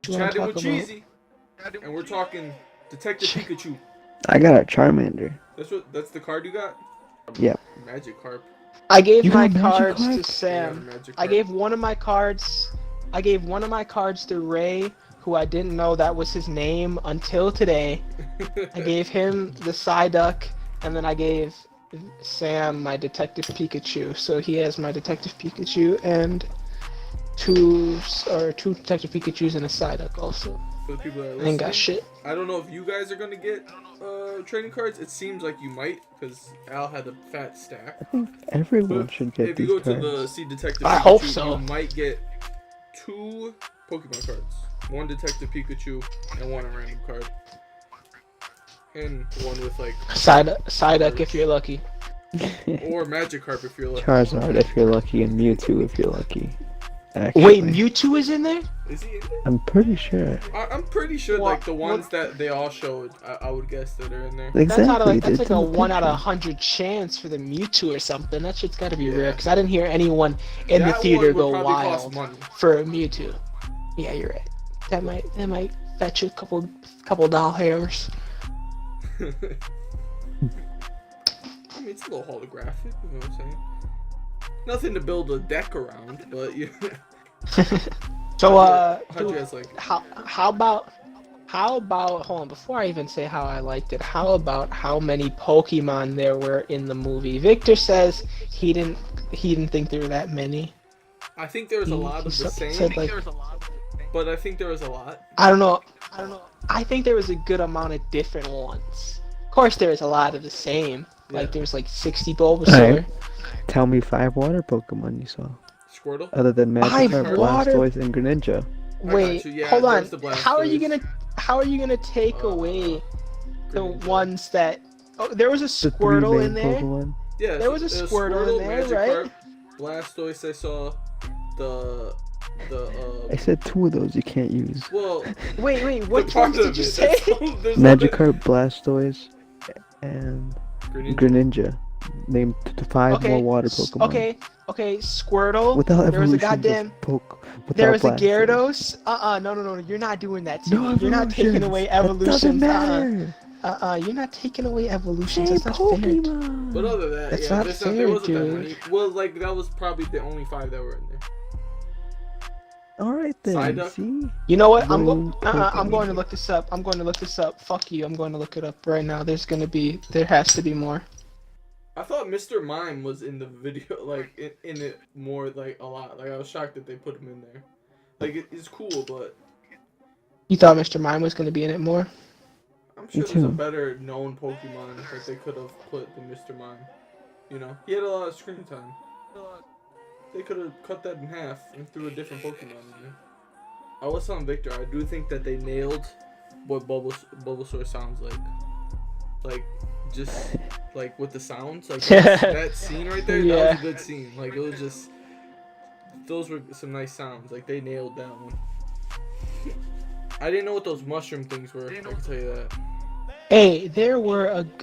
Chatting with Cheezy, and we're talking Detective Pikachu. I got a Charmander. That's the card you got? Yep. Magikarp. I gave You my got cards Magikarp? to Sam. Yeah, I gave one of my cards. I gave one of my cards to Ray, who I didn't know that was his name until today. I gave him the Psyduck, and then I gave Sam my Detective Pikachu. So he has my Detective Pikachu and two Detective Pikachus and a Psyduck also. For the people that are I listening, ain't got shit. I don't know if you guys are gonna get trading cards. It seems like you might, because Al had a fat stack. I think everyone But should get if you these go to cards. the See Detective I Pikachu, hope so. you might get 2 Pokemon cards. 1 Detective Pikachu and 1 a random card. And 1 with like Psyduck if you're lucky. or Magikarp if you're lucky. Charizard if you're lucky, and Mewtwo if you're lucky. Actually. Wait, Mewtwo is in there? Is he in there? I'm pretty sure. I'm pretty sure, like the ones that they all showed, I would guess that are in there. Exactly. That's like a 1 out of picture. 100 chance for the Mewtwo or something. That shit's gotta be rare, because I didn't hear anyone in the That theater one would go probably cost wild money. for a Mewtwo. Yeah, you're right. That might fetch you a couple dollars. I mean, it's a little holographic, you know what I'm saying? Nothing to build a deck around, but yeah. So how'd you dude, guys like it? how about hold on, before I even say how I liked it, how about how many Pokemon there were in the movie? Victor says he didn't think there were that many. I think there was a lot of the same, Said, like, but I think there was a lot. I don't know. I think there was a good amount of different ones. Of course, there was a lot of the same. Yeah. Like there was like 60 Bulbasaur. Tell me 5 water Pokemon you saw. Squirtle? Other than Magikarp, water- Blastoise, and Greninja. Wait, you. Yeah, hold on. there's the How are you Blastoise. gonna take away the Greninja. ones that? Oh, there was a The 3 Squirtle main in there. Pokemon. Yeah, There was a Squirtle in there, Magikarp, right? Blastoise, I saw. The I said 2 of those you can't use. well, Wait, what part ones of did you it, say? there's Magikarp, Blastoise, and Greninja. Greninja. Name 5 Okay, more water Pokemon. Okay, Squirtle. Without There was a evolutions goddamn. without There was a Blastoise. Gyarados. No, you're not doing that to No me. You're not taking evolutions. away That doesn't evolutions. matter. You're not taking away evolutions. Hey, That's not fair. Pokemon. But other than that, That's yeah, not there fair, wasn't that dude. many. Well, like that was probably the only 5 that were in there. Alright then, Psyduck. see? You know what? I'm Boom, going to look this up. I'm going to look this up. Fuck you. I'm going to look it up right now. There has to be more. I thought Mr. Mime was in the video, like in it more, like a lot. Like I was shocked that they put him in there. Like it's cool, but You thought Mr. Mime was going to be in it more? I'm sure Me there's a too. better known Pokemon that they could have put than Mr. Mime. You know, he had a lot of screen time. They could have cut that in half and threw a different Pokemon in there. I was telling Victor, I do think that they nailed what Bulbasaur sounds like. Like, just, like, with the sounds. Like, that scene right there, that was a good scene. Like, it was just, those were some nice sounds. Like, they nailed that one. I didn't know what those mushroom things were, I can tell you that. Hey,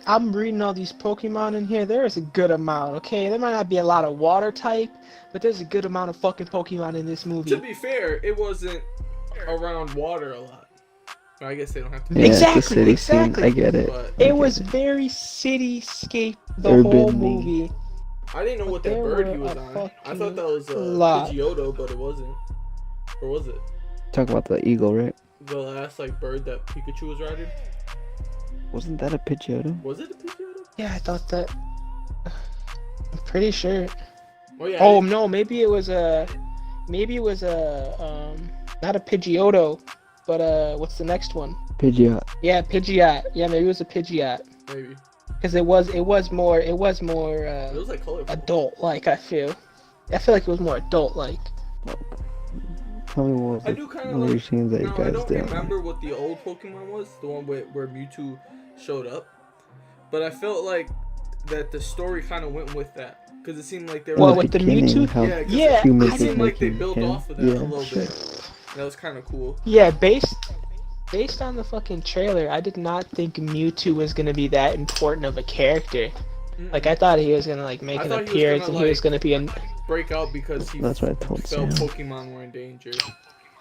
I'm reading all these Pokemon in here. There is a good amount, okay? There might not be a lot of water type, but there's a good amount of fucking Pokemon in this movie. To be fair, it wasn't around water a lot. Well, I guess they don't have to. Yeah, Exactly, it's a city exactly. scene. I get it. But It was very cityscape the Urban whole me. movie. I didn't know what that There bird he were was a on. I fucking thought that was lot. Pidgeotto, but it wasn't. Or was it? Talk about the eagle, right? The last like bird that Pikachu was riding? Wasn't that a Pidgeotto? Was it a Pidgeotto? Yeah, I thought that. I'm pretty sure. Oh yeah. Oh no, maybe it was a not a Pidgeotto, but what's the next one? Pidgeot. Yeah, Pidgeot. Yeah, maybe it was a Pidgeot. Maybe. Because it was more It was like colorful. adult like. I feel like it was more adult like. Tell me what I do kind of one of your like. scenes that you No, I guys don't did. remember what the old Pokemon was. The one where Mewtwo showed up. But I felt like that the story kind of went with that. Because it seemed like they were. What, like, with the beginning, Mewtwo? how Yeah, 'cause Yeah, humans it was seemed like they making built him. off of that Yeah, a little sure. bit. That was kind of cool. Yeah, based on the fucking trailer, I did not think Mewtwo was gonna be that important of a character. Like I thought he was gonna like make I an thought he was appearance gonna, and he was like, gonna be an. break out because he That's what I told felt Sam. Pokemon were in danger.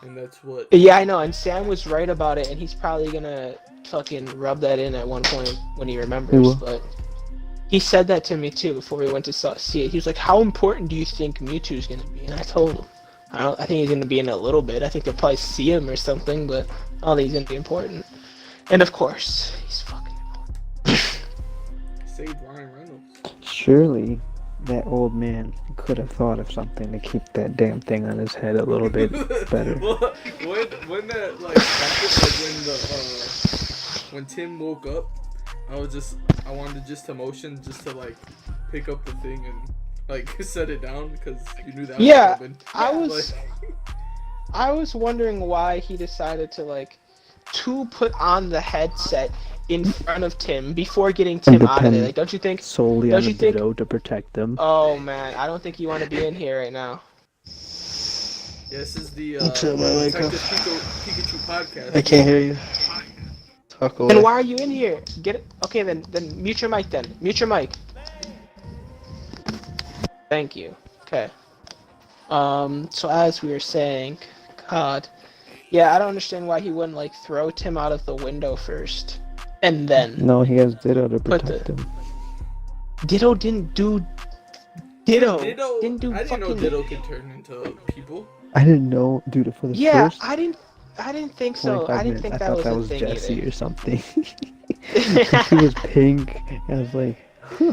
and that's what. Yeah, I know, and Sam was right about it, and he's probably gonna fucking rub that in at one point when he remembers, but he said that to me too before we went to see it. He was like, how important do you think Mewtwo's gonna be? And I told him, I think he's gonna be in a little bit. I think they'll probably see him or something, but I don't think he's gonna be important. And of course, he's fucking important. Saved Ryan Reynolds. Surely that old man could have thought of something to keep that damn thing on his head a little bit better. Well, when that like happened, like when Tim woke up, I wanted just to motion just to like pick up the thing and like set it down because you knew that was coming. I was wondering why he decided to put on the headset in front of Tim before getting Tim out of there. Like, don't you think? Solely on the Ditto to protect them. Oh man, I don't think you want to be in here right now. Yeah, this is the Detective Pikachu podcast. I can't hear you. Talk away. Then why are you in here? Get it? Okay, then mute your mic. Then mute your mic. Thank you. Okay. So as we were saying, God, yeah, I don't understand why he wouldn't like throw Tim out of the window first, and then. No, he has Ditto to protect him. Ditto didn't do. Ditto didn't do. I didn't know Ditto could turn into people. I didn't know, dude. For the first. I didn't think so. I didn't think that was a thing Jesse either. or something. He was pink. I was like, huh.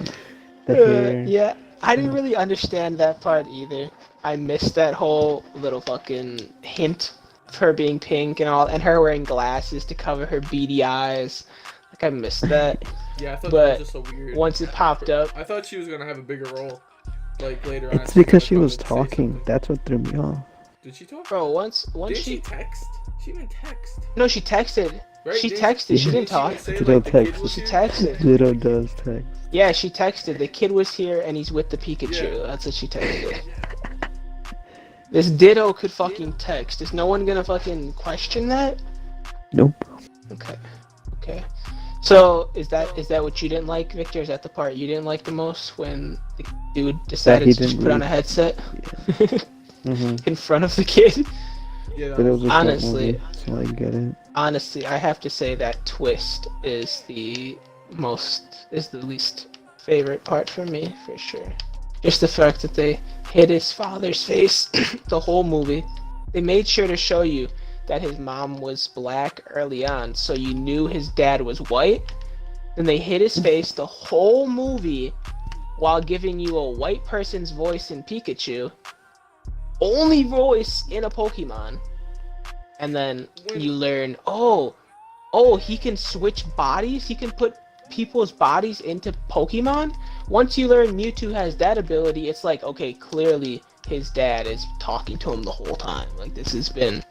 The hair. Yeah, I didn't really understand that part either. I missed that whole little fucking hint of her being pink and all, and her wearing glasses to cover her beady eyes. Like, I missed that. Yeah, I thought that was just so weird. Once it popped up, I thought she was gonna have a bigger role, like later on. It's because she was talking. That's what threw me off. Did she talk? Bro, once Did she text? She even text. No, she texted. Right? She texted. She didn't talk. Ditto text. She texted. Ditto does text. Yeah, she texted. The kid was here and he's with the Pikachu. Yeah. That's what she texted. This Ditto could fucking text. Is no one gonna fucking question that? Nope. Okay. So is that what you didn't like, Victor? Is that the part you didn't like the most when the dude decided to just put on a headset in front of the kid? Yeah. Honestly, so I get it. Honestly, I have to say that twist is the least favorite part for me, for sure. Just the fact that they hit his father's face the whole movie. They made sure to show you that his mom was black early on, so you knew his dad was white. Then they hit his face the whole movie while giving you a white person's voice in Pikachu. Only voice in a Pokemon. And then you learn, oh, he can switch bodies? He can put people's bodies into Pokemon? Once you learn Mewtwo has that ability, it's like, okay, clearly his dad is talking to him the whole time. Like, this has been...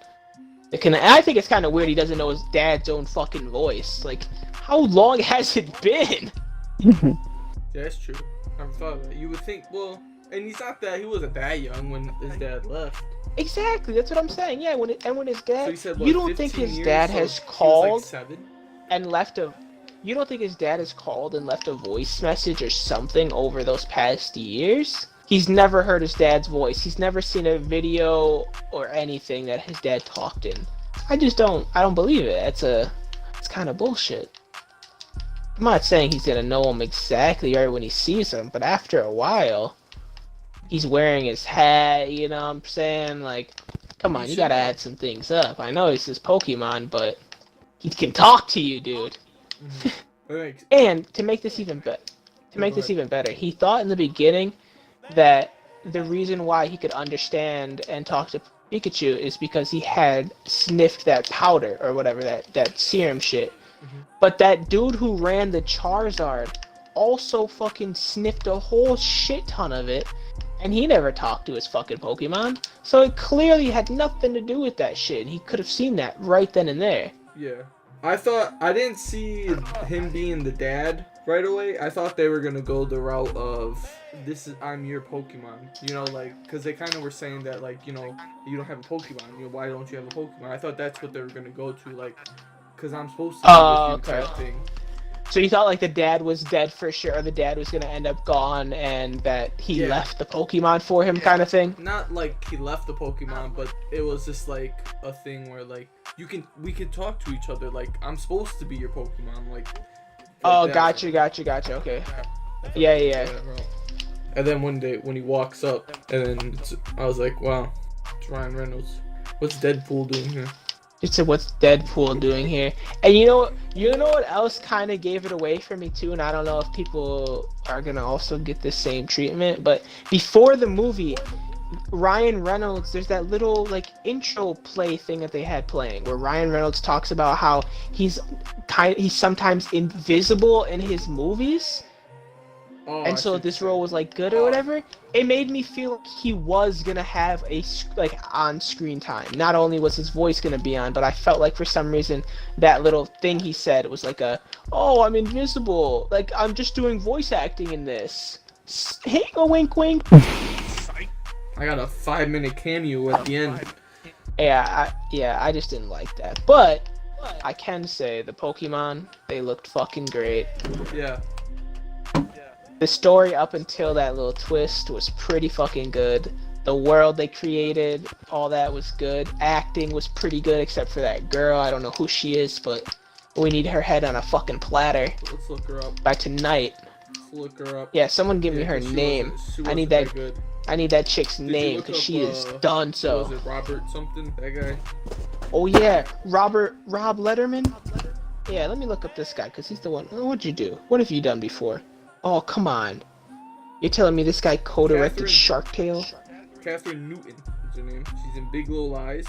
I think it's kind of weird he doesn't know his dad's own fucking voice. Like, how long has it been? Yeah, that's true. I never thought of that. You would think, well... And he wasn't that young when his dad left. Exactly, that's what I'm saying. Yeah, when his dad, so he said, you don't think his dad has called and left a, you don't think his dad has called and left a voice message or something over those past years? He's never heard his dad's voice. He's never seen a video or anything that his dad talked in. I don't believe it. It's kind of bullshit. I'm not saying he's gonna know him exactly right when he sees him, but after a while. He's wearing his hat, you know what I'm saying? Like, come on, you gotta add some things up. I know he's his Pokemon, but he can talk to you, dude. And to make this even better, he thought in the beginning that the reason why he could understand and talk to Pikachu is because he had sniffed that powder or whatever, that serum shit. But that dude who ran the Charizard also fucking sniffed a whole shit ton of it. And he never talked to his fucking Pokemon, so it clearly had nothing to do with that shit. He could have seen that right then and there. Yeah. I didn't see him being the dad right away. I thought they were gonna go the route of, I'm your Pokemon. You know, like, because they kind of were saying that, like, you know, you don't have a Pokemon. You know, why don't you have a Pokemon? I thought that's what they were gonna go to, like, because I'm supposed to be with you type thing. So you thought like the dad was dead for sure, or the dad was gonna end up gone, and that he Yeah. left the Pokemon for him, kind of thing. Not like he left the Pokemon, but it was just like a thing where like we could talk to each other. Like I'm supposed to be your Pokemon. Like Oh, that. gotcha. Okay. Yeah. Bro. And then one day when he walks up, and then I was like, wow, it's Ryan Reynolds. What's Deadpool doing here? It said, "What's Deadpool doing here?" And you know what else kind of gave it away for me too. And I don't know if people are gonna also get the same treatment, but before the movie, Ryan Reynolds, there's that little like intro play thing that they had playing where Ryan Reynolds talks about how he's sometimes invisible in his movies. Oh, And so this role was like good or whatever. It made me feel like he was gonna have a like on-screen time. Not only was his voice gonna be on, but I felt like for some reason that little thing he said was like "Oh, I'm invisible. Like I'm just doing voice acting in this. Hey, a wink, wink." I got a 5-minute cameo at the end. I just didn't like that. But I can say the Pokemon, they looked fucking great. Yeah. The story up until that little twist was pretty fucking good. The world they created, all that was good. Acting was pretty good, except for that girl. I don't know who she is, but we need her head on a fucking platter. Let's look her up. By tonight. Let's look her up. Yeah, someone give me her name. I need that. Good. I need that chick's Did name look because up, she is done so. Was it Robert something? That guy? Oh yeah, Rob Letterman. Yeah, let me look up this guy because he's the one. Oh, what'd you do? What have you done before? Oh, come on. You're telling me this guy co-directed Shark Tale? Catherine Newton is her name. She's in Big Little Lies.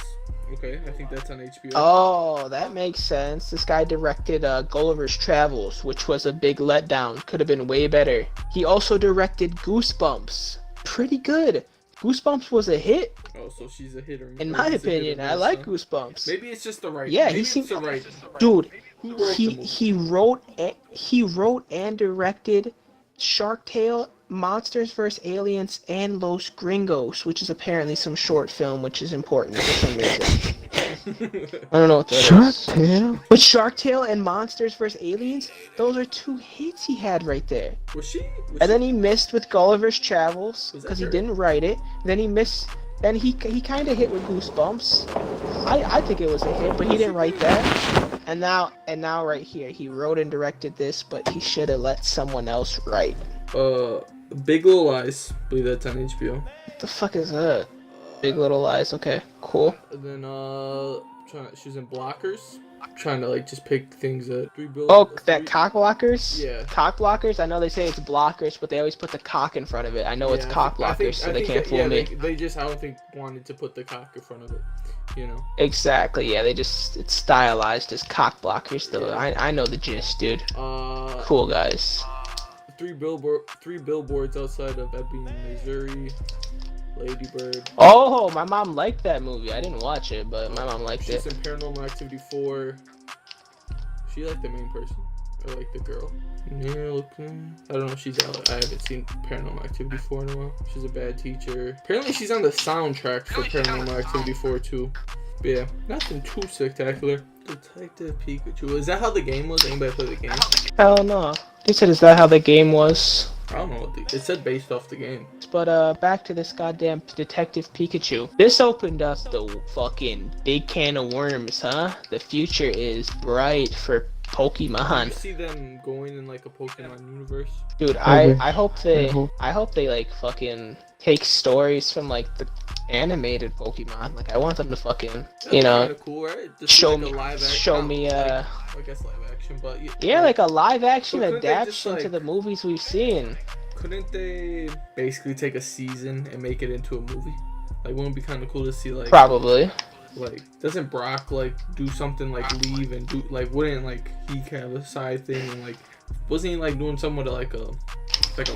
Okay, I think that's on HBO. Oh, that makes sense. This guy directed Gulliver's Travels, which was a big letdown. Could have been way better. He also directed Goosebumps. Pretty good. Goosebumps was a hit. Oh, so she's a hitter. In my opinion, I like Goosebumps. Maybe it's just the right. Yeah, maybe he it's seemed. the right. Dude, Who wrote the movie? he wrote and directed Shark Tale, Monsters vs. Aliens, and Los Gringos, which is apparently some short film, which is important for some reason. I don't know what that Shark is. Tale? But Shark Tale and Monsters vs. Aliens, those are two hits he had right there. Was she? And then he missed with Gulliver's Travels Was that because he her? didn't write it. Then he missed. Then he kind of hit with Goosebumps. I think it was a hit, but he didn't write that. And now right here, he wrote and directed this, but he should have let someone else write. Big Little Lies. I believe that's on HBO. What the fuck is that? Big Little Lies. Okay, cool. And then she's in Blockers. Trying to like just pick things that That cock blockers? Yeah. Cock blockers? I know they say it's blockers, but they always put the cock in front of it. I know it's cock blockers, so they can't fool me. They just, I don't think, wanted to put the cock in front of it, you know? Exactly, yeah, it's stylized as cock blockers, though. Yeah. I know the gist, dude. Cool guys. Three billboards outside of Ebbing, Missouri. Lady Bird. Oh, my mom liked that movie. I didn't watch it, but my mom liked it. She's in Paranormal Activity 4. She like the main person, or like the girl. Yeah, I don't know if she's out. I haven't seen Paranormal Activity 4 in a while. She's a bad teacher. Apparently she's on the soundtrack for Paranormal Activity 4 too. But yeah, nothing too spectacular. Detective Pikachu. Is that how the game was? Anybody play the game? Hell no. They said, is that how the game was? I don't know what it said based off the game. But back to this goddamn Detective Pikachu. This opened up the fucking big can of worms, huh? The future is bright for Pokemon. You see them going in like a Pokemon universe? Dude, I hope they like fucking take stories from like the animated Pokemon. Like I want them to fucking, you know, kinda cool, right? Just show like me, a live action. show me, I guess live action, but yeah, like a live action couldn't they just, adaptation to like- the movies we've seen. Couldn't they basically take a season and make it into a movie? Like, wouldn't it be kind of cool to see like Probably. like doesn't Brock like do something like leave and do like wouldn't like he have a side thing and like wasn't he like doing something with like a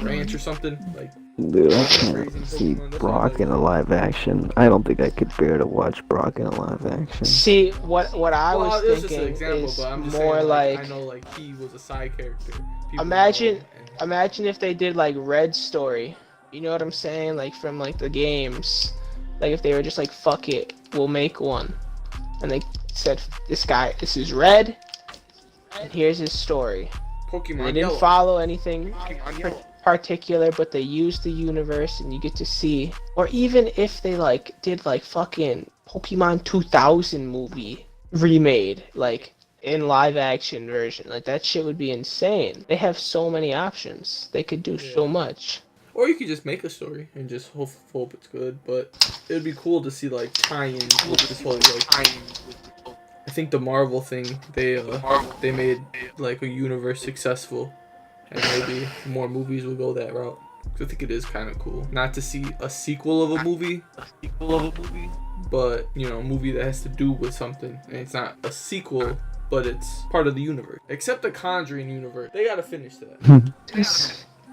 ranch or something like? Dude, I can't see Brock in a live action. I don't think I could bear to watch Brock in a live action. See, what I Well, was it was just an thinking example, is but I'm just more saying, like I know like he was a side character. People Imagine- know, and- Imagine if they did like Red Story. You know what I'm saying? Like from like the games. Like if they were just like, fuck it, we'll make one. And they said, this is Red, and here's his story. Pokemon They didn't Yellow. follow anything Pokemon Yellow. particular, but they used the universe, and you get to see. Or even if they like did like fucking Pokemon 2000 movie remade, like in live action version, like that shit would be insane. They have so many options. They could do so much. Or you could just make a story and just hope it's good. But it would be cool to see like tie-ins with this whole like. I think the Marvel thing they made like a universe successful, and maybe more movies will go that route. 'Cause I think it is kind of cool not to see a sequel of a movie, but you know, a movie that has to do with something, and it's not a sequel, but it's part of the universe. Except the Conjuring universe, they gotta finish that.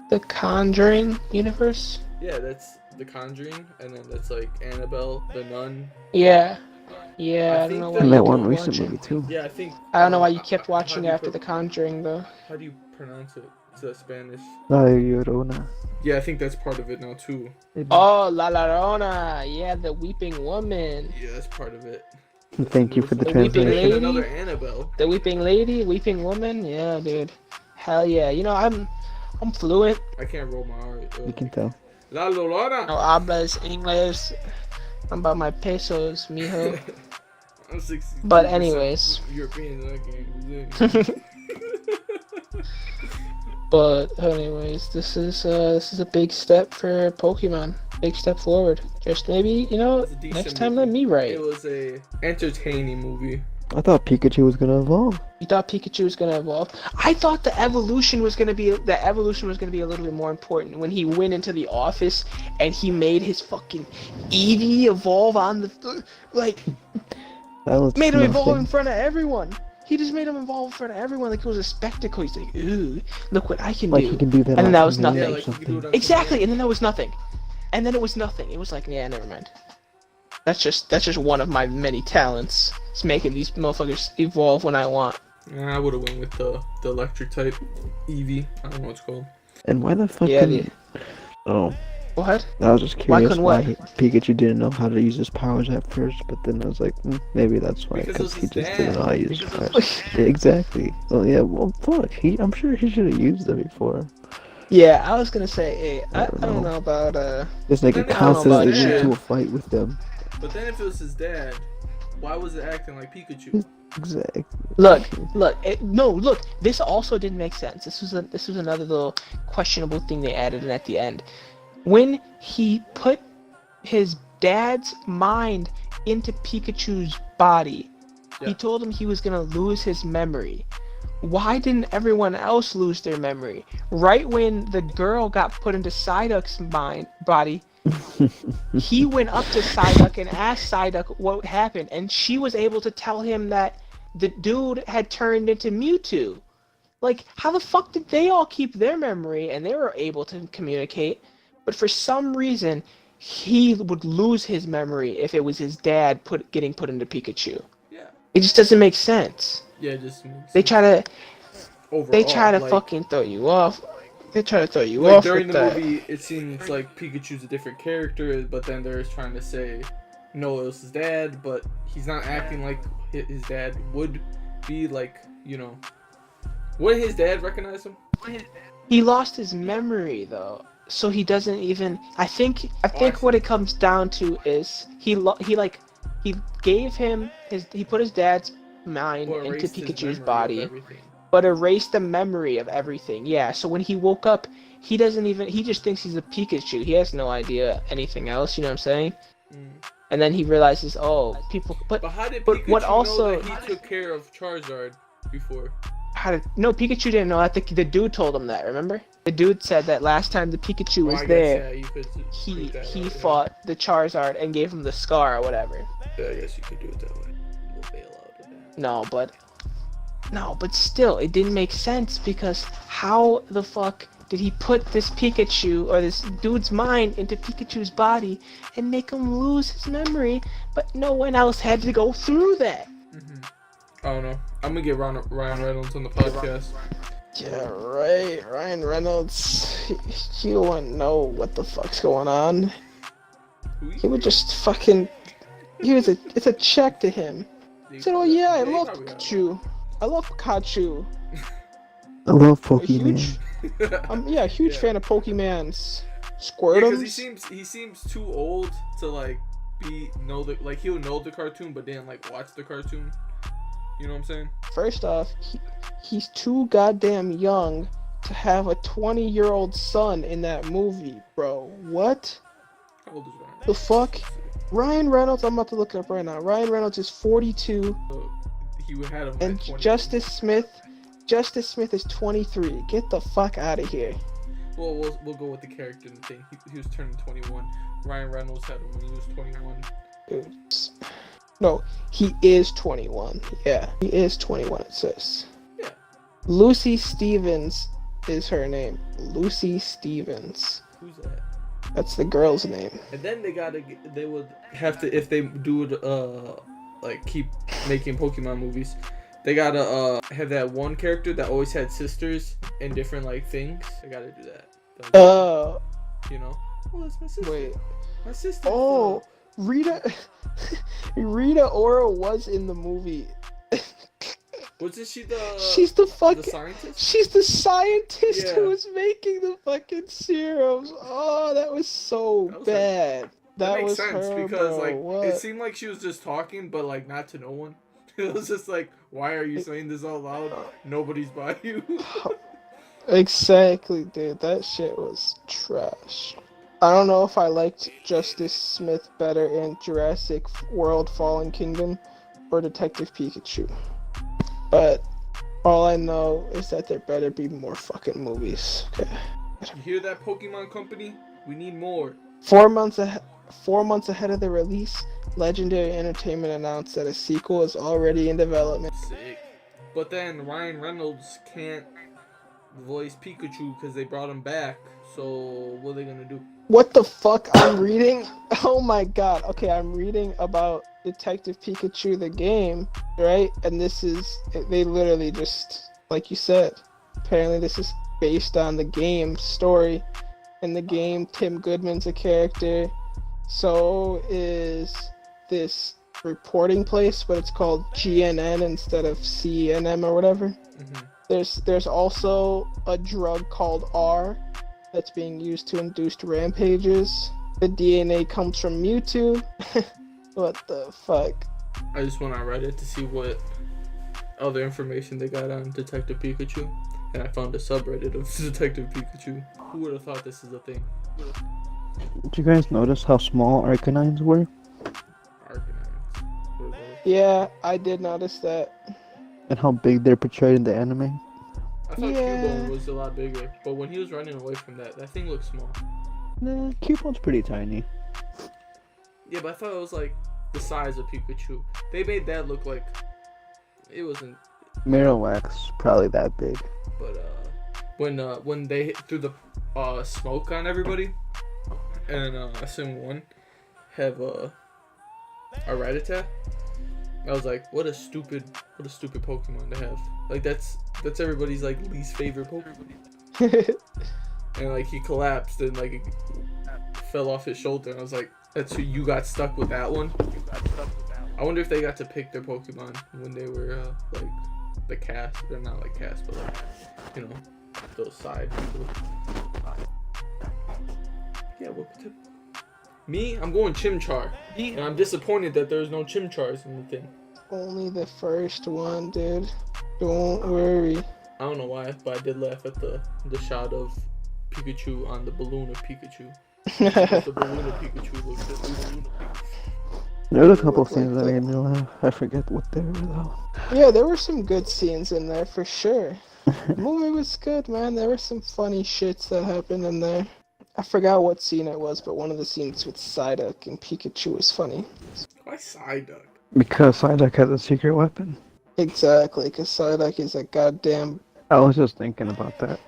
The Conjuring universe? Yeah, that's the Conjuring, and then that's like Annabelle, the Nun. Yeah. Yeah, I don't think know that- why And you that one kept recent watching. movie too. Yeah, I think. I don't know why you kept how watching do you after The Conjuring, though. How do you pronounce it? It's a Spanish. La Llorona. Yeah, I think that's part of it now too. Oh, La Llorona! Yeah, the weeping woman. Yeah, that's part of it. Thank you for the The Weeping translation. Lady? Another Annabelle. The weeping lady, weeping woman. Yeah, dude. Hell yeah. You know, I'm fluent. I can't roll my R. You can tell. La Llorona. No hablas English. I'm about my pesos, mijo. I'm 60. But anyways. European, and I can't. But anyways, this is a big step for Pokemon. Big step forward. Just maybe, you know, It's a decent next time movie. let me write. It was a entertaining movie. I thought Pikachu was gonna evolve. You thought Pikachu was gonna evolve? I thought the evolution was gonna be a little bit more important when he went into the office and he made his fucking Eevee evolve on the like That was made him evolve in nothing. front of everyone. He just made him evolve in front of everyone like it was a spectacle. He's like, ooh, look what I can Like do. he can do that. And then that on was command nothing. or like you can do it something. on Exactly, and then there was nothing. And then it was nothing. It was like, yeah, never mind. That's just one of my many talents. It's making these motherfuckers evolve when I want. I would have went with the electric type Eevee. I don't know what it's called. And why the fuck? Yeah, couldn't- Oh, What? I was just Why curious couldn't why, what? Pikachu didn't know how to use his powers at first, but then I was like, maybe that's why, Because it was because he his just didn't dad. know how to use his Because it powers. Yeah, exactly. Well, yeah. Well, fuck. I'm sure he should have used them before. Yeah, I was gonna say, hey, I don't don't know. know about This Then nigga I don't know constantly about went that. into a fight with them. But then if it was his dad, why was it acting like Pikachu? Exactly. Look, look. This also didn't make sense. This was another little questionable thing they added in at the end. When he put his dad's mind into Pikachu's body, he Yeah. told him he was gonna lose his memory. Why didn't everyone else lose their memory? Right when the girl got put into Psyduck's body, he went up to Psyduck and asked Psyduck what happened, and she was able to tell him that the dude had turned into Mewtwo. Like, how the fuck did they all keep their memory and they were able to communicate? But for some reason, he would lose his memory if it was his dad getting put into Pikachu. Yeah. It just doesn't make sense. Yeah, just makes They sense. try to Overall, fucking throw you off. They try to throw you like off during with the that. movie, it seems like Pikachu's a different character, but then they're trying to say, no, it was his dad, but he's not acting like his dad would be, like, you know. Wouldn't his dad recognize him? He lost his memory though, so he doesn't even. I think see. what it comes down to is he gave him he put his dad's mind Or into erased his Pikachu's memory of body, everything. but erased the memory of everything. Yeah, so when he woke up, he just thinks he's a Pikachu. He has no idea anything else. You know what I'm saying? Mm. And then he realizes, oh, people. But how did but Pikachu what also- know that he took care of Charizard before? No, Pikachu didn't know that. The dude told him that. Remember? The dude said that last time the Pikachu was I guess, there. yeah, you could He do it that way, yeah. fought the Charizard and gave him the scar or whatever. Yeah, I guess you could do it that way. We'll bail out of that. No, but still, it didn't make sense because how the fuck did he put this Pikachu or this dude's mind into Pikachu's body and make him lose his memory, but no one else had to go through that? I don't know. I'm gonna get Ryan Reynolds on the podcast. Yeah, right. Ryan Reynolds, he wouldn't know what the fuck's going on. He would just fucking. It's a check to him. He said, "Oh yeah, I love Pikachu. I love Pikachu." I love A Pokemon. huge, yeah, huge Yeah. fan of Pokemans. Yeah, Squirtums. because he seems too old to like he'll know the cartoon but didn't like watch the cartoon. You know what I'm saying? First off, he's too goddamn young to have a 20-year-old son in that movie, bro. What How old is Ryan? the fuck? Ryan Reynolds, I'm about to look it up right now. Ryan Reynolds is 42, He would had him and at 20. Justice Smith is 23. Get the fuck out of here. Well, we'll go with the character and the thing. He was turning 21. Ryan Reynolds had him when he was 21. Dude. No, he is 21. Yeah, he is 21, it says. Yeah. Lucy Stevens is her name. Lucy Stevens. Who's that? That's the girl's name. And then they would have to, if they do like keep making Pokemon movies, they gotta have that one character that always had sisters in different like things. They gotta do that. You know? Oh, that's my sister. Wait. My sister. Oh, Rita Ora was in the movie. Wasn't she She's the the scientist? She's the scientist Yeah. who was making the fucking serums. Oh, that was so That was bad. That makes was sense her, because bro. like What? it seemed like she was just talking, but like not to no one. It was just like, why are you saying this out loud? Nobody's by you. Exactly, dude. That shit was trash. I don't know if I liked Justice Smith better in Jurassic World Fallen Kingdom or Detective Pikachu. But all I know is that there better be more fucking movies. Okay. You hear that, Pokemon Company? We need more. 4 months ahead of the release, Legendary Entertainment announced that a sequel is already in development. Sick. But then Ryan Reynolds can't voice Pikachu because they brought him back. So what are they gonna do? What the fuck? I'm reading. Oh my god. Okay, I'm reading about Detective Pikachu the game, right? And this is, they literally just, like you said, apparently this is based on the game story. In the game, Tim Goodman's a character. So is this reporting place, but it's called GNN instead of CNM or whatever. Mm-hmm. There's also a drug called R that's being used to induce rampages. The DNA comes from Mewtwo. What the fuck? I just went on Reddit to see what other information they got on Detective Pikachu, and I found a subreddit of Detective Pikachu. Who would have thought this is a thing? Did you guys notice how small Arcanines were? Arcanines. What are those? Yeah, I did notice that. And how big they're portrayed in the anime? I thought Yeah. Cubone was a lot bigger, but when he was running away from that thing looked small. Nah, Cubone's pretty tiny. Yeah, but I thought it was like the size of Pikachu. They made that look like it wasn't. Marowak's probably that big. But when they threw the smoke on everybody, and assume one have a Rattata, I was like, what a stupid Pokemon to have. Like that's everybody's like least favorite Pokemon. And like he collapsed and like it fell off his shoulder. And I was like, that's who you got stuck with that one. I wonder if they got to pick their Pokemon when they were like the cast. They're not like cast, but like, you know, those side people. Yeah, what? Me? I'm going Chimchar. And I'm disappointed that there's no Chimchars in the thing. Only the first one, dude. Don't worry. I don't know why, but I did laugh at the shot of Pikachu on the balloon of Pikachu. The balloon of Pikachu looks like the balloon of Pikachu. There was a couple of scenes that made me laugh. I forget what they were though. Yeah, there were some good scenes in there for sure. The movie was good, man. There were some funny shits that happened in there. I forgot what scene it was, but one of the scenes with Psyduck and Pikachu was funny. Why Psyduck? Because Psyduck has a secret weapon. Exactly, because Psyduck is a goddamn I was just thinking about that.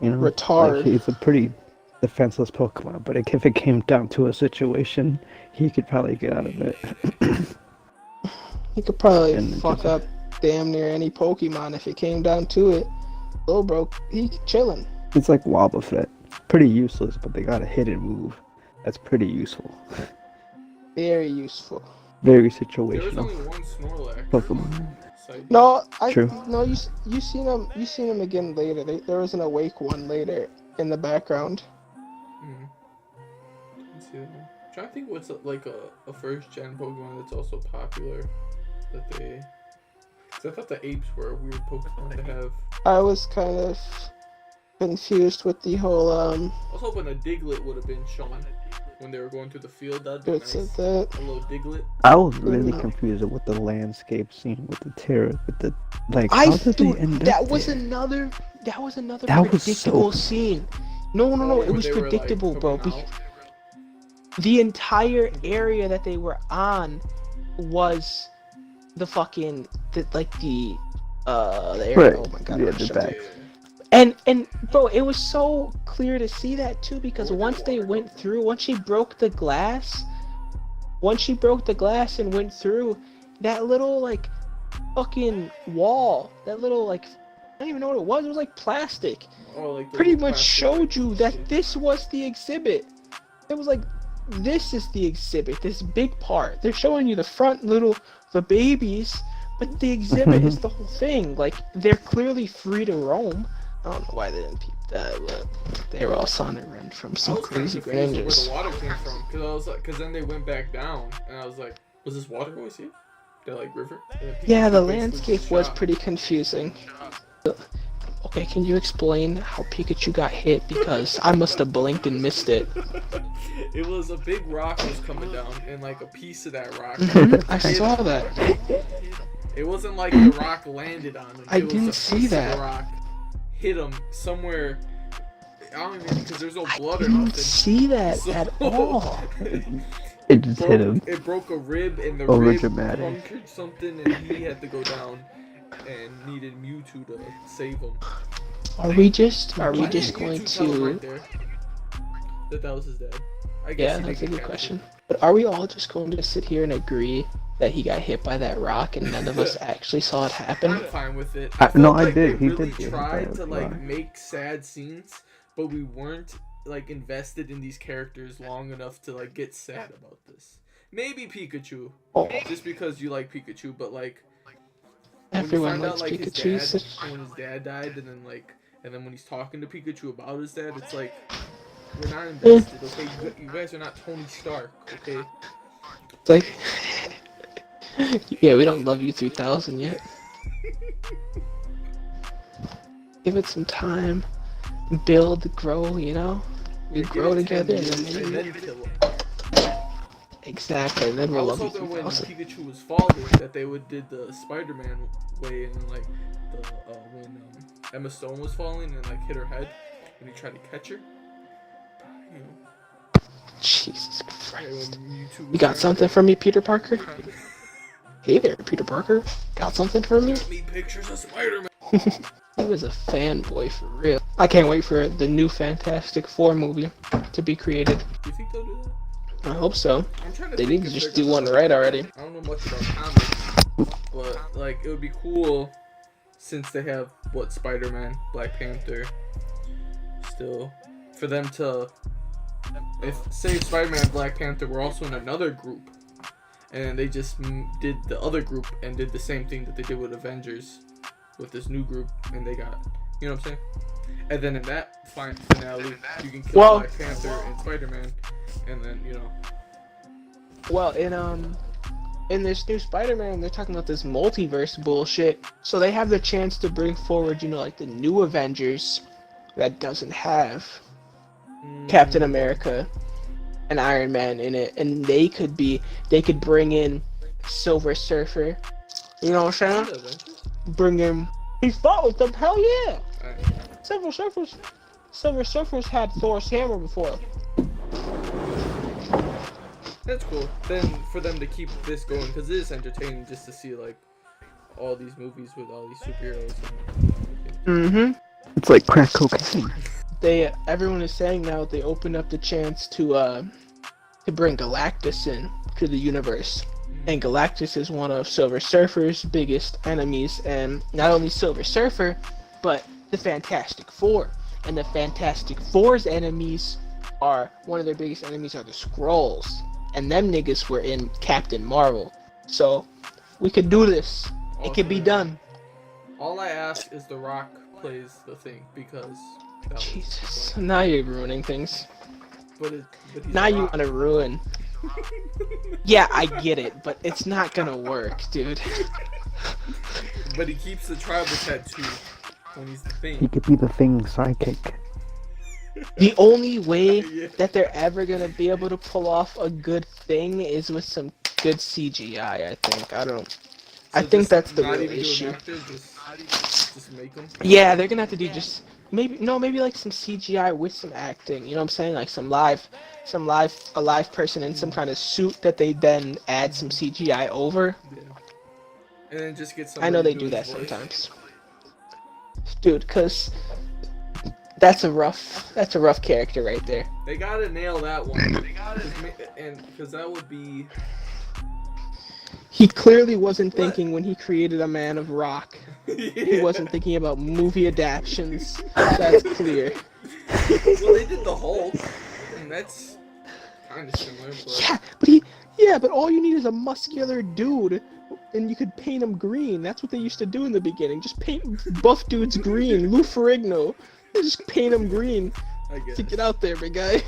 You know, retard. like, he's a pretty defenseless Pokemon, but if it came down to a situation, he could probably get out of it. He could probably And fuck just- up damn near any Pokemon if it came down to it. Little bro, he chilling. It's like Wobbuffet. Pretty useless, but they got a hidden move. That's pretty useful. Very useful. Very There was situational only one Snorlax. Pokemon. side. No, True. no, you seen him again later. There was an awake one later in the background. Let's see that one. I'm trying to think what's like a first gen Pokemon that's also popular that they. Cause I thought the apes were a weird Pokemon to have. I was kind of confused with the whole I was hoping a Diglett would have been shown when they were going through the field. That'd be bits nice. of that. A little Diglett. I was really confused with the landscape scene with the terror, with the how did they end that up was there? another That was predictable so- scene. No, it Where was they were, predictable, like, bro. coming out. The entire area that they were on was the fucking the area. Right. Oh my god. Yeah, I'm the shocked. back. And bro, it was so clear to see that too, because once they went through, once she broke the glass and went through, that little like fucking wall, that little like, I don't even know what it was like plastic, Oh, like the pretty little much plastic, showed like, you that shit. this was the exhibit. It was like, this is the exhibit, this big part. They're showing you the front the babies, but the exhibit is the whole thing. Like, they're clearly free to roam. I don't know why they didn't peep that, but they were all on and run from some crazy rangers. Where the water came from, cause then they went back down, and I was like, was this water always here? That like river? And then Yeah, Pikachu the basically landscape just was shot. pretty confusing. Okay, can you explain how Pikachu got hit? Because I must have blinked and missed it. It was a big rock was coming down, and like a piece of that rock. I saw that. It wasn't like the rock landed on him. I It was didn't a see piece of that. the rock hit him somewhere. I don't even because there's no blood I or didn't nothing. see that So- at all. It just hit him. It broke a rib, and the Over rib dramatic. punctured something, and he had to go down and needed Mewtwo to save him. Are we just Why going didn't Mewtwo tell him right to? there that was his dad? I guess Yeah, he that's a didn't good get question. But are we all just going to sit here and agree that he got hit by that rock and none of us actually saw it happen? I'm fine with it. No, felt I like did. They He really did get hit by tried a to like rock. make sad scenes, but we weren't like invested in these characters long enough to like get sad about this. Maybe Pikachu, Oh, just because you like Pikachu, but like everyone when you likes find out, like, Pikachu. his dad, when his dad died, and then when he's talking to Pikachu about his dad, it's like we're not invested. Okay, you guys are not Tony Stark. Okay. It's like, yeah, we don't love you 3000 yet. Give it some time, build, grow. You know, we grow together, and then maybe kill him. exactly. And then I we'll was love you hoping when 3000. Pikachu was falling that they would did the Spider-Man way, and then like the when Emma Stone was falling and like hit her head when he tried to catch her. You know, Jesus yeah, Christ. when Mewtwo You was got trying something for me, Peter Parker? Hey there, Peter Parker. Got something for me? to me pictures of Spider-Man. He was a fanboy for real. I can't wait for the new Fantastic Four movie to be created. Do you think they'll do that? I hope so. I'm trying to They think need to if just they're do gonna, one right already. I don't know much about comics, but like it would be cool since they have what Spider-Man, Black Panther, still for them to if say Spider-Man and Black Panther were also in another group, and they just did the other group and did the same thing that they did with Avengers with this new group, and they got, you know what I'm saying? And then in that finale, you can kill Well- Black Panther and Spider-Man, and then you know. Well, in this new Spider-Man, they're talking about this multiverse bullshit. So they have the chance to bring forward, you know, like the new Avengers that doesn't have Captain America and Iron Man in it, and they could bring in Silver Surfer. You know what I'm saying? Bring him. He fought with them. Hell yeah! Silver Surfers had Thor's hammer before. That's cool. Then for them to keep this going, because it is entertaining just to see like all these movies with all these superheroes. Mm-hmm. It's like crack cocaine. Everyone is saying now they opened up the chance to bring Galactus in to the universe. And Galactus is one of Silver Surfer's biggest enemies, and not only Silver Surfer, but the Fantastic Four. And the Fantastic Four's enemies one of their biggest enemies are the Skrulls. And them niggas were in Captain Marvel. So we could do this. It could be Also, done. All I ask is The Rock plays the Thing because that was Jesus, funny. now you're ruining things. But he's Now The you Rock. want to ruin. Yeah, I get it, but it's not gonna work, dude. But he keeps the tribal tattoo when he's the He Thing. could be the Thing's sidekick. The only way Yeah. that they're ever gonna be able to pull off a good thing is with some good CGI. I think. I So think just that's the not real even do an issue. actor, just make him. Yeah, they're gonna have to do just maybe like some CGI with some acting. You know what I'm saying? Like a live person in some kind of suit that they then add some CGI over. Yeah. And then just get I somebody know they to do his that voice. sometimes, dude. Cause that's a rough character right there. They gotta nail that one. Because that would be. He clearly wasn't thinking when he created a man of rock. He wasn't thinking about movie adaptations. That's clear. Well, they did the Hulk, and that's kind of similar. But... But all you need is a muscular dude, and you could paint him green. That's what they used to do in the beginning. Just paint buff dudes green. Lou Ferrigno. Just paint him green. I guess. To get out there, big guy.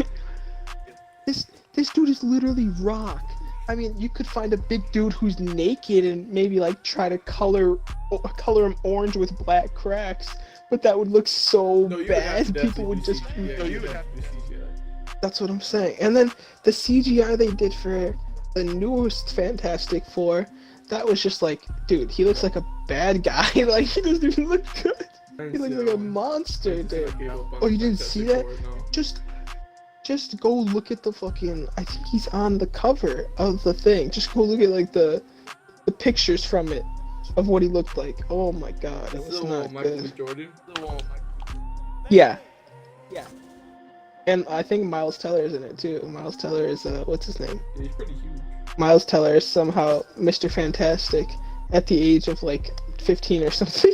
This dude is literally rock. I mean, you could find a big dude who's naked and maybe like try to color him orange with black cracks, but that would look so No, you would have to bad. People would just. definitely do CGI. Yeah, you would have to do CGI. That's what I'm saying. And then the CGI they did for the newest Fantastic Four, that was just like, dude, he looks like a bad guy. Like, he doesn't even look good. He looks like a monster, dude. Oh, you didn't see that? Just go look at the fucking. I think he's on the cover of the thing. Just go look at like the pictures from it of what he looked like. Oh my god, it was not good. Jordan? Yeah. And I think Miles Teller is in it too. Miles Teller is what's his name? Yeah, he's pretty huge. Miles Teller is somehow Mr. Fantastic at the age of like 15 or something.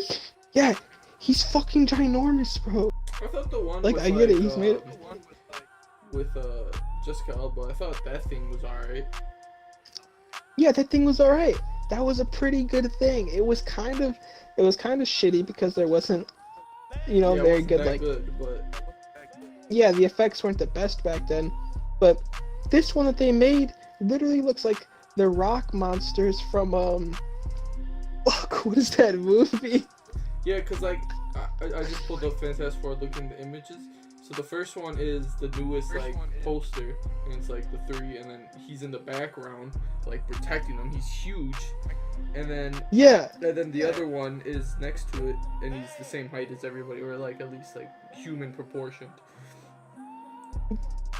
Yeah, he's fucking ginormous, bro. I thought the one Like, with, I get it, he's made it. With Jessica Alba, I thought that thing was alright. Yeah, that thing was alright. That was a pretty good thing. It was kind of shitty because there wasn't, Yeah, it very wasn't good that like. good, but Yeah, the effects weren't the best back then, but this one that they made literally looks like the rock monsters from fuck, what is that movie? yeah, cause like I just pulled up Fantastic Four looking at the images. So the first one is the newest poster, and it's like the 3, and then he's in the background like protecting them. He's huge, and then the other one is next to it, and he's the same height as everybody, or like at least like human proportioned.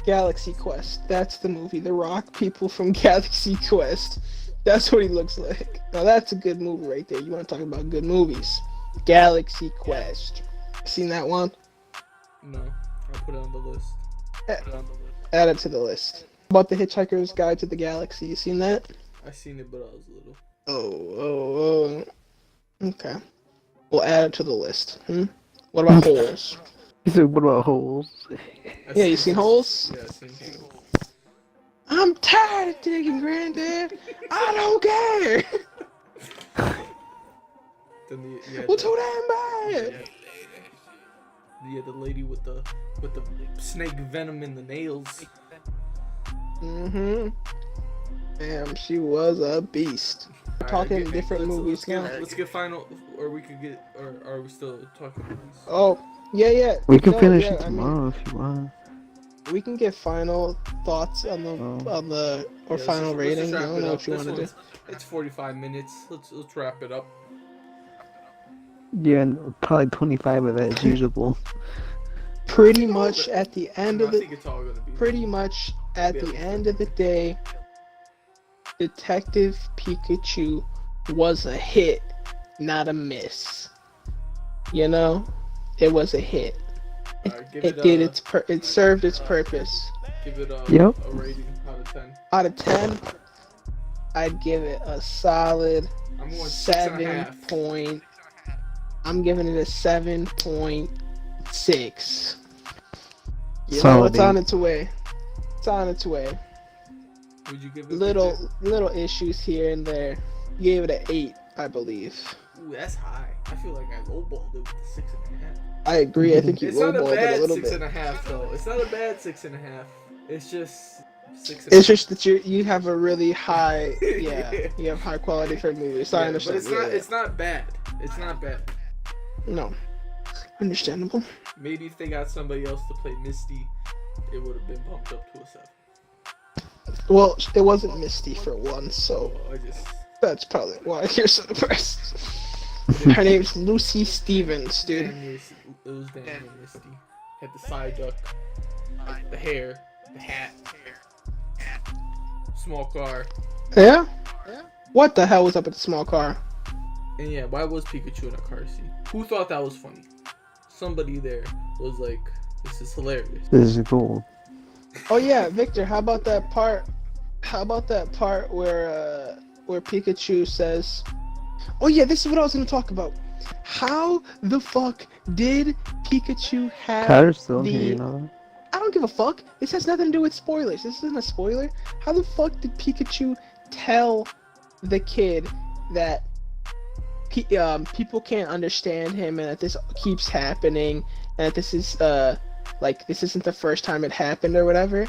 Galaxy Quest. That's the movie. The rock people from Galaxy Quest. That's what he looks like. Now that's a good movie right there. You want to talk about good movies? Galaxy Quest. Seen that one? No, I'll put it on the list. Add it to the list. How about The Hitchhiker's Guide to the Galaxy? You seen that? I seen it, but I was little. Oh. Okay. We'll add it to the list. What about Holes? He said, what about Holes? Yeah, you seen Holes? Yeah, I seen Holes. I'm tired of digging, Granddad. I don't care. Well, too damn bad. Yeah, the lady with the snake venom in the nails. Damn, she was a beast. We're talking different movies now. Let's get final, or we could get, or are we still talking movies? Oh, yeah. We can finish it tomorrow if you want. We can get final thoughts on the final rating. I don't know what you want to do. It's 45 minutes. Let's wrap it up. Yeah, and probably 25 of that is usable. Pretty much at the end of I think it's all gonna be. Pretty much at the end of the day, Detective Pikachu was a hit, not a miss. You know, it was a hit. It served its purpose. Give it a rating out of 10. Out of 10, I'd give it a solid I'm going 7 point. I'm giving it a 7.6. You know, it's on its way. It's on its way. Would you give it little issues here and there. You gave it an 8. I believe. Ooh, that's high. I feel like I lowballed it with the 6.5. I agree. I think you It's not a lowballed it a bad little six bit. and a half though. It's not a bad 6.5. It's just 6. It's just that you have a really high, you have high quality for movies. So I understand. But it's not bad. It's not bad. No, understandable. Maybe if they got somebody else to play Misty, it would have been bumped up to a 7. Well, it wasn't Misty for one, so I just that's probably why you're so depressed. Her name's Lucy Stevens, dude. it was damn near Misty. Had the side duck, the hair, the hat, small car. Yeah? What the hell was up with the small car? And yeah, why was Pikachu in a car seat? Who thought that was funny? Somebody there was like, this is hilarious. This is gold. Oh yeah, Victor, how about that part? How about that part where Pikachu says, "Oh yeah, this is what I was gonna talk about. How the fuck did Pikachu have Kyler's still here, you know that? I don't give a fuck. This has nothing to do with spoilers. This isn't a spoiler. How the fuck did Pikachu tell the kid that people can't understand him and that this keeps happening and that this is like this isn't the first time it happened or whatever?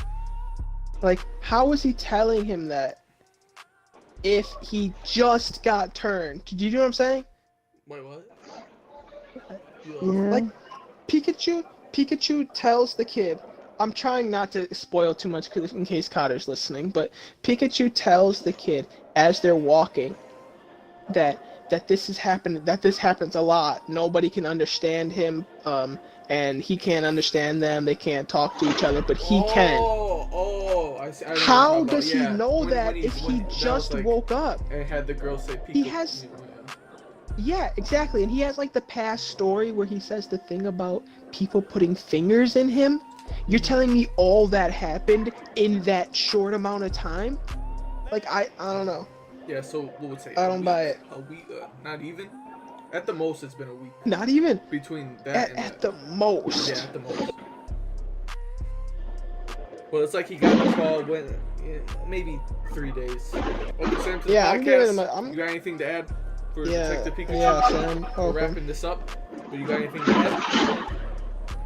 Like, how was he telling him that if he just got turned? Do you know what I'm saying? Wait, what? Yeah. Like, Pikachu tells the kid, I'm trying not to spoil too much in case Cotter's listening, but Pikachu tells the kid as they're walking that this happens a lot. Nobody can understand him, and he can't understand them. They can't talk to each other, but he can. I see. I know How what does you're he talking know about. that if he just woke up? And had the girl say Pikachu. He has. Yeah, exactly. And he has like the past story where he says the thing about people putting fingers in him. You're telling me all that happened in that short amount of time? Like, I don't know. Yeah, so what would say? I don't buy it. A week, not even. At the most, it's been a week. Not even. Between that and at the most. Yeah, at the most. Well, it's like he got the call when maybe 3 days. Okay, Sam, to the Yeah, podcast, I'm giving him you got anything to add for Yeah, Detective Pikachu? yeah, Sam. We're Okay. wrapping this up. But you got anything to add?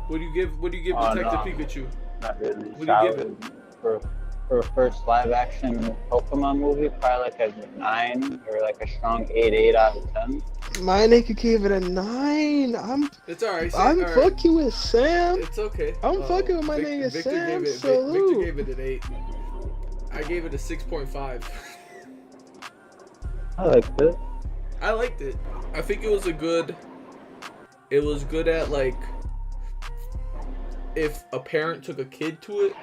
What do you give Detective Pikachu? Not really. What do you give it? For a first live action Pokemon movie, probably like a 9 or like a strong 8 out of 10. My nigga gave it a 9. It's alright. I'm fucking with Sam. It's okay. I'm fucking with my nigga Sam. Salute. Victor gave it an 8. I gave it a 6.5. I liked it. I liked it. I think it was good at like if a parent took a kid to it,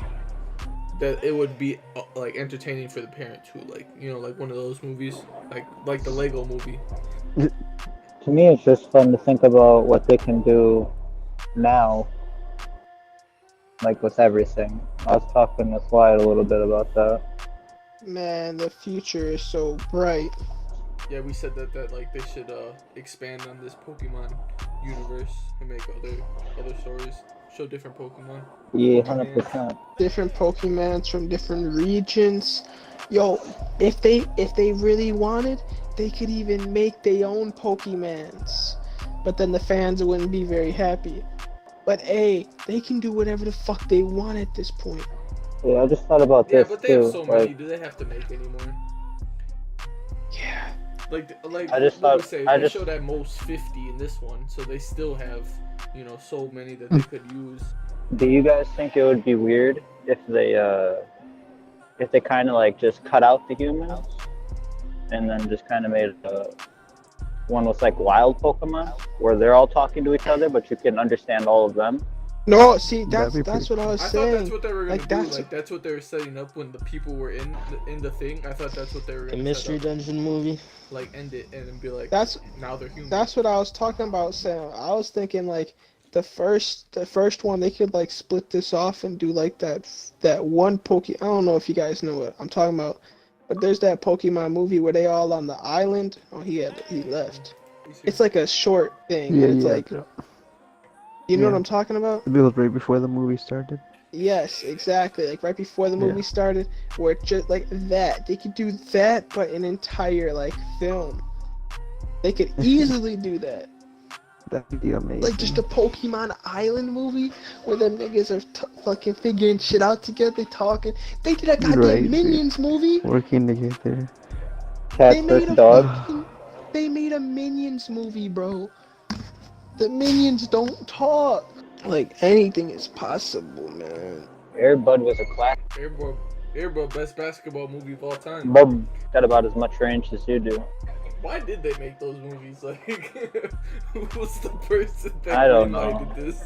that it would be like entertaining for the parent too, like, you know, like one of those movies, like the Lego movie. To me, it's just fun to think about what they can do now, like with everything. I was talking with Wyatt a little bit about that. Man, the future is so bright. Yeah, we said that like they should expand on this Pokemon universe and make other stories, show different Pokemon. Yeah, 100%. Different Pokemons from different regions. Yo, if they really wanted, they could even make their own Pokemons. But then the fans wouldn't be very happy. But hey, they can do whatever the fuck they want at this point. Yeah, I just thought about Yeah, this but they too. have so many. Do they have to make any more? Yeah. Like I just what thought- we say, I they just- showed at most 50 in this one, so they still have, you know, so many that they could use. Do you guys think it would be weird if they kind of like just cut out the humans and then just kind of made one with like wild Pokemon where they're all talking to each other, but you can understand all of them? No, see, That'd be that's pretty what I was I thought saying. that's what they were gonna Like, do. that's- Like that's what they were setting up when the people were in the thing. I thought that's what they were The gonna Mystery set up. Dungeon movie. Like end it and then be like, That's now they're human. That's what I was talking about, Sam. I was thinking like the first one they could like split this off and do like that one I don't know if you guys know what I'm talking about, but there's that Pokemon movie where they all on the island. Oh, he left. It's like a short thing. Yeah, It's yeah. like, you know Yeah. what I'm talking about? It was right before the movie started. Yes, exactly. Like right before the movie started, where it just like that. They could do that, but an entire like film. They could easily do that. That'd be amazing. Like just a Pokemon Island movie where them niggas are fucking figuring shit out together, talking. They did a goddamn Right, dude. Minions movie. Working together. Cat They made vs a dog. fucking, they made a Minions movie, bro. The Minions don't talk. Like anything is possible, man. Airbud was a classic. Airbud, best basketball movie of all time. Bub got about as much range as you do. Why did they make those movies? Like, who was the person that I don't greenlighted know. this?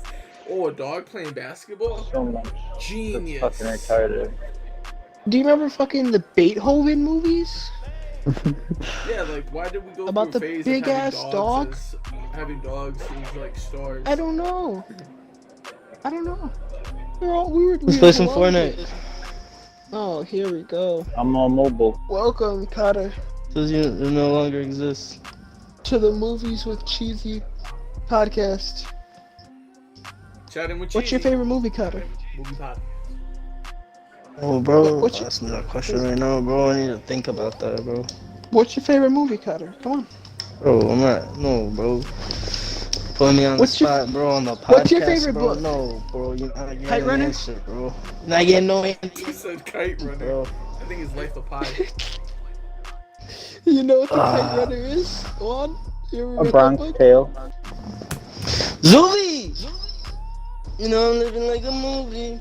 Oh, a dog playing basketball? So much. Genius. It's fucking retarded. Do you remember fucking the Beethoven movies? Yeah, like why did we go About through the a phase big of having ass dogs having dogs as like stars? I don't know. We Let's were play some loved Fortnite. it. Oh, here we go. I'm on mobile. Welcome, Carter, Says you no longer exists. to the Movies with Cheezy podcast. Chatting with What's your Cheezy. favorite movie, Carter? Movie pod. Oh, bro. What's your- Ask me that question right now, bro. I need to think about that, bro. What's your favorite movie, Carter? Come on. Bro, I'm not. No, bro. Put me on What's the your- spot, bro, on the podcast, what's your favorite bro. book? No, bro. You're not getting Kite an Runner? answer, bro. You're not getting no answer, He said kite runner. bro. I think it's Life of Pi. You know what the Kite Runner is? Go on. You ever A read that Bronx book? Tale. Zuli! You know I'm living like a movie.